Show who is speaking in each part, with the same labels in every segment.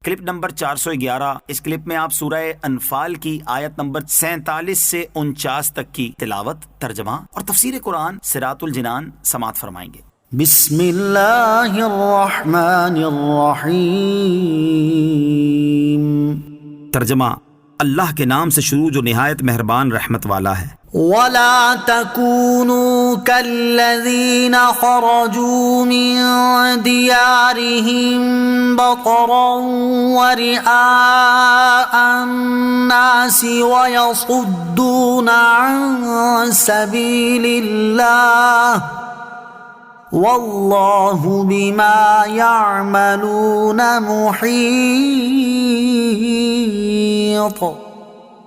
Speaker 1: Clip number 411۔ اس clip میں آپ سورہ انفال کی آیت نمبر 47 سے 49 تک کی تلاوت، ترجمہ اور تفسیر قرآن صراط الجنان سماعت فرمائیں گے۔
Speaker 2: بسم اللہ الرحمن الرحیم۔
Speaker 1: ترجمہ، اللہ کے نام سے شروع جو نہایت مہربان رحمت والا ہے۔
Speaker 2: وَلَا تَكُونُوا كَالَّذِينَ خَرَجُوا مِن دِيَارِهِمْ بَطَرًا وَرِئَاءَ النَّاسِ وَيَصُدُّونَ عَن سَبِيلِ اللَّهِ وَاللَّهُ بِمَا يَعْمَلُونَ مُحِيطٌ۔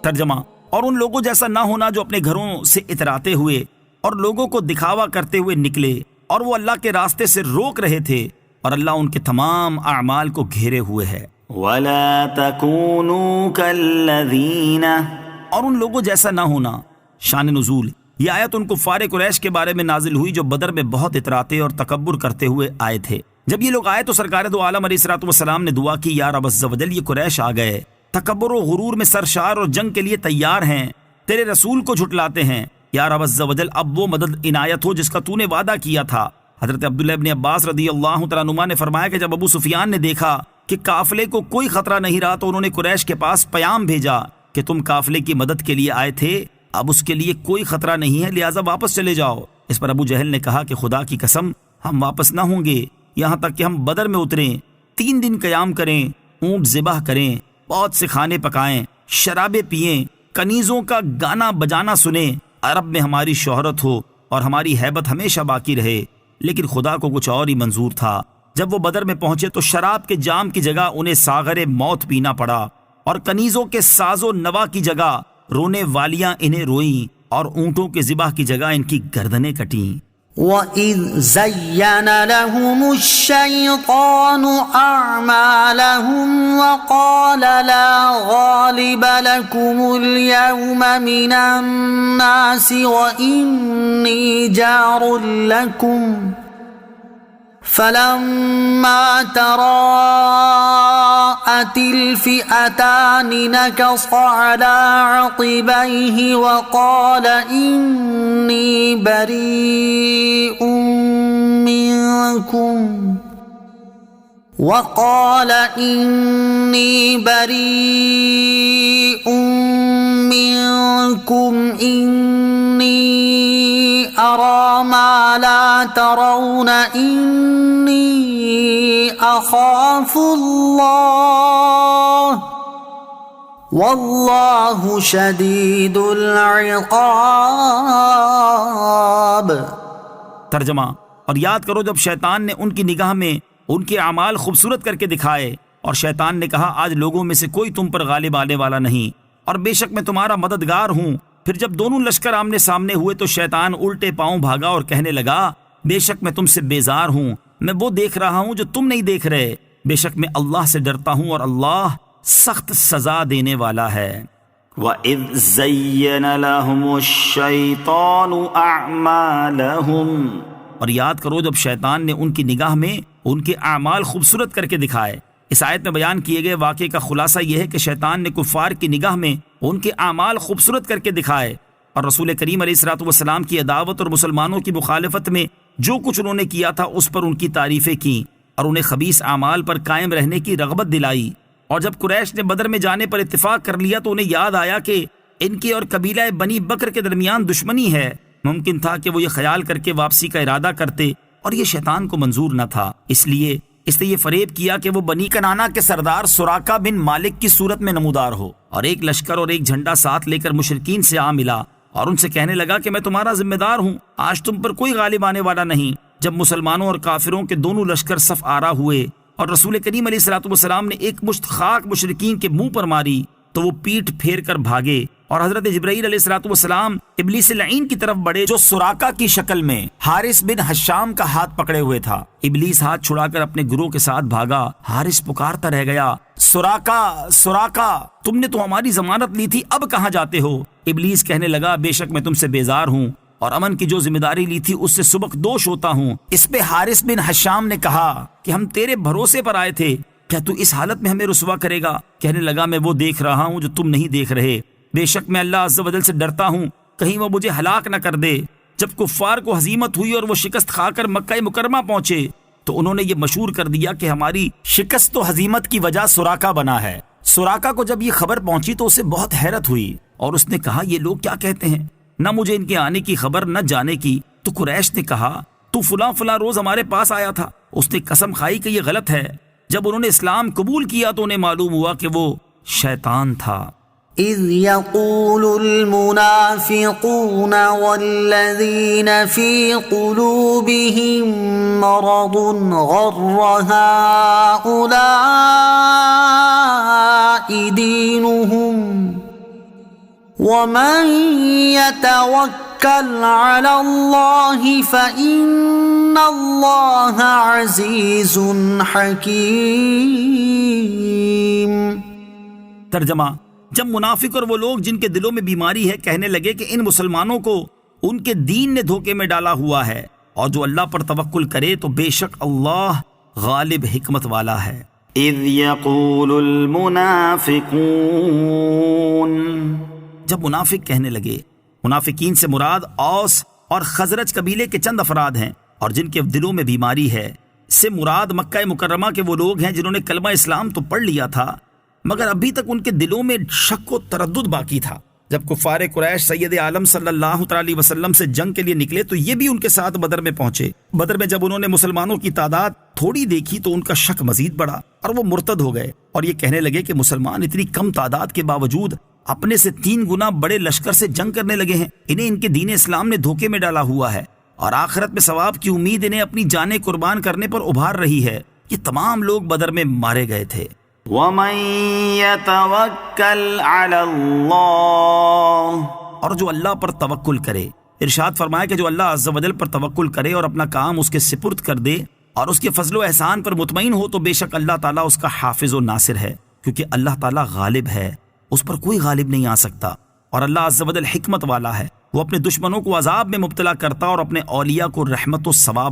Speaker 1: ترجمہ، اور ان لوگوں جیسا نہ ہونا جو اپنے گھروں سے اتراتے ہوئے اور لوگوں کو دکھاوا کرتے ہوئے نکلے اور وہ اللہ کے راستے سے روک رہے تھے، اور اللہ ان کے تمام اعمال کو گھیرے ہوئے ہے۔
Speaker 3: وَلَا تَكُونُوا كَالَّذِينَ،
Speaker 1: اور ان لوگوں جیسا نہ ہونا۔ شان نزول، یہ آیت ان کفار قریش کے بارے میں نازل ہوئی جو بدر میں بہت اتراتے اور تکبر کرتے ہوئے آئے تھے۔ جب یہ لوگ آئے تو سرکار دو عالم علیہ الصلوۃ والسلام نے دعا کی، یا رب عز و جل، یہ قریش آ گئے، تکبر و غرور میں سرشار اور جنگ کے لیے تیار ہیں، تیرے رسول کو جھٹلاتے ہیں، یا رب عز و جل اب وہ مدد عنایت ہو جس کا تو نے وعدہ کیا تھا۔ حضرت عبداللہ ابن عباس رضی اللہ تعالیٰ عنہما نے فرمایا کہ جب ابو سفیان نے دیکھا کہ قافلے کو کوئی خطرہ نہیں رہا تو انہوں نے قریش کے پاس پیام بھیجا کہ تم قافلے کی مدد کے لیے آئے تھے، اب اس کے لیے کوئی خطرہ نہیں ہے، لہٰذا واپس چلے جاؤ۔ اس پر ابو جہل نے کہا کہ خدا کی قسم ہم واپس نہ ہوں گے یہاں تک کہ ہم بدر میں اتریں، 3 دن قیام کریں، اونٹ ذبح کریں، بہت سے کھانے پکائیں، شرابیں پئیں، کنیزوں کا گانا بجانا سنیں، عرب میں ہماری شہرت ہو اور ہماری ہیبت ہمیشہ باقی رہے۔ لیکن خدا کو کچھ اور ہی منظور تھا۔ جب وہ بدر میں پہنچے تو شراب کے جام کی جگہ انہیں ساغر موت پینا پڑا، اور کنیزوں کے ساز و نوا کی جگہ رونے والیاں انہیں روئیں، اور اونٹوں کے ذبح کی جگہ ان کی گردنیں کٹیں۔
Speaker 2: وَإِذْ زَيَّنَ لَهُمُ الشَّيْطَانُ أَعْمَالَهُمْ وَقَالَ لَا غَالِبَ لَكُمُ الْيَوْمَ مِنَ النَّاسِ وَإِنِّي جَارٌ لَكُمْ فَلَمَّا تَرَاءَتِ الْفِئَتَانِ نَكَصَ عَلَى عَقِبَيْهِ وَقَالَ إِنِّي بَرِيءٌ منكم إني أرى ما لا ترون إني أخاف الله والله شديد العقاب۔
Speaker 1: ترجمہ، اور یاد کرو جب شیطان نے ان کی نگاہ میں ان کے اعمال خوبصورت کر کے دکھائے، اور شیطان نے کہا آج لوگوں میں سے کوئی تم پر غالب آنے والا نہیں، اور بے شک میں تمہارا مددگار ہوں۔ پھر جب دونوں لشکر آمنے سامنے ہوئے تو شیطان الٹے پاؤں بھاگا اور کہنے لگا بے شک میں تم سے بیزار ہوں، میں وہ دیکھ رہا ہوں جو تم نہیں دیکھ رہے، بے شک میں اللہ سے ڈرتا ہوں اور اللہ سخت سزا دینے والا ہے۔
Speaker 3: وَإِذْ زَيَّنَ لَهُمُ الشَّيْطَانُ أَعْمَالَهُمْ،
Speaker 1: اور یاد کرو جب شیطان نے ان کی نگاہ میں ان کے اعمال خوبصورت کر کے دکھائے۔ اس آیت میں بیان کیے گئے واقعے کا خلاصہ یہ ہے کہ شیطان نے کفار کی نگاہ میں ان کے اعمال خوبصورت کر کے دکھائے، اور رسول کریم علیہ الصلوۃ والسلام کی عداوت اور مسلمانوں کی مخالفت میں جو کچھ انہوں نے کیا تھا اس پر ان کی تعریفیں کی، اور انہیں خبیث اعمال پر قائم رہنے کی رغبت دلائی۔ اور جب قریش نے بدر میں جانے پر اتفاق کر لیا تو انہیں یاد آیا کہ ان کے اور قبیلہ بنی بکر کے درمیان دشمنی ہے، ممکن تھا کہ وہ یہ خیال کر کے واپسی کا ارادہ کرتے، اور یہ شیطان کو منظور نہ تھا، اس لیے اس نے یہ فریب کیا کہ وہ بنی کنانہ کے سردار سراقہ بن مالک کی صورت میں نمودار ہو، اور ایک لشکر اور ایک جھنڈا ساتھ لے کر مشرکین سے آ ملا، اور ان سے کہنے لگا کہ میں تمہارا ذمہ دار ہوں، آج تم پر کوئی غالب آنے والا نہیں۔ جب مسلمانوں اور کافروں کے دونوں لشکر صف آرا ہوئے اور رسول کریم علیہ الصلوۃ والسلام نے ایک مشت خاک مشرکین کے منہ پر ماری تو وہ پیٹھ پھیر کر بھاگے، اور حضرت جبرائیل علیہ الصلوۃ والسلام ابلیس لعین کی طرف بڑھے جو سراقہ کی شکل میں حارث بن حشام کا ہاتھ پکڑے ہوئے تھا۔ ابلیس ہاتھ چھڑا کر اپنے گروہ کے ساتھ بھاگا، حارث پکارتا رہ گیا سراقہ سراقہ، تم نے تو ہماری ضمانت لی تھی، اب کہاں جاتے ہو؟ ابلیس کہنے لگا بے شک میں تم سے بیزار ہوں اور امن کی جو ذمہ داری لی تھی اس سے سبق دوش ہوتا ہوں۔ اس پہ حارث بن حشام نے کہا کہ ہم تیرے بھروسے پر آئے تھے، کیا تو اس حالت میں ہمیں رسوا کرے گا؟ کہنے لگا میں وہ دیکھ رہا ہوں جو تم نہیں دیکھ رہے، بے شک میں اللہ عز و جل سے ڈرتا ہوں کہیں وہ مجھے ہلاک نہ کر دے۔ جب کفار کو ہزیمت ہوئی اور وہ شکست کھا کر مکہ مکرمہ پہنچے تو انہوں نے یہ مشہور کر دیا کہ ہماری شکست و ہزیمت کی وجہ سراقہ بنا ہے۔ سراقہ کو جب یہ خبر پہنچی تو اسے بہت حیرت ہوئی اور اس نے کہا یہ لوگ کیا کہتے ہیں، نہ مجھے ان کے آنے کی خبر نہ جانے کی۔ تو قریش نے کہا تو فلاں فلاں روز ہمارے پاس آیا تھا۔ اس نے قسم کھائی کہ یہ غلط ہے۔ جب انہوں نے اسلام قبول کیا تو انہیں معلوم ہوا کہ وہ شیطان تھا۔
Speaker 2: إذ يقول المنافقون والذين في قلوبهم مرض غر هؤلاء دينهم ومن يتوكل على الله فإن الله عزيز حكيم۔
Speaker 1: ترجمہ: جب منافق اور وہ لوگ جن کے دلوں میں بیماری ہے کہنے لگے کہ ان مسلمانوں کو ان کے دین نے دھوکے میں ڈالا ہوا ہے، اور جو اللہ پر توکل کرے تو بے شک اللہ غالب حکمت والا ہے۔
Speaker 3: اذ يقول المنافقون،
Speaker 1: جب منافق کہنے لگے، منافقین سے مراد اوس اور خزرج قبیلے کے چند افراد ہیں اور جن کے دلوں میں بیماری ہے۔ اس سے مراد مکہ مکرمہ کے وہ لوگ ہیں جنہوں نے کلمہ اسلام تو پڑھ لیا تھا مگر ابھی تک ان کے دلوں میں شک و تردد باقی تھا۔ جب کفار قریش سید عالم صلی اللہ علیہ وسلم سے جنگ کے لیے نکلے تو یہ بھی ان کے ساتھ بدر میں پہنچے۔ بدر میں جب انہوں نے مسلمانوں کی تعداد تھوڑی دیکھی تو ان کا شک مزید بڑھا اور وہ مرتد ہو گئے اور یہ کہنے لگے کہ مسلمان اتنی کم تعداد کے باوجود اپنے سے 3 گنا بڑے لشکر سے جنگ کرنے لگے ہیں، انہیں ان کے دین اسلام نے دھوکے میں ڈالا ہوا ہے اور آخرت میں ثواب کی امید انہیں اپنی جانیں قربان کرنے پر ابھار رہی ہے۔ یہ تمام لوگ بدر میں مارے گئے تھے۔
Speaker 3: وَمَن يَتَوَكَّلْ عَلَى اللَّهِ،
Speaker 1: اور جو اللہ پر توکل کرے، ارشاد فرمایا کہ جو اللہ عز و جل پر توکل کرے اور اپنا کام اس کے سپرد کر دے اور اس کے فضل و احسان پر مطمئن ہو تو بے شک اللہ تعالیٰ اس کا حافظ و ناصر ہے، کیونکہ اللہ تعالیٰ غالب ہے، اس پر کوئی غالب نہیں آ سکتا۔ اور اللہ عز و جل حکمت والا ہے، وہ اپنے دشمنوں کو عذاب میں مبتلا کرتا اور اپنے اولیاء کو رحمت و ثواب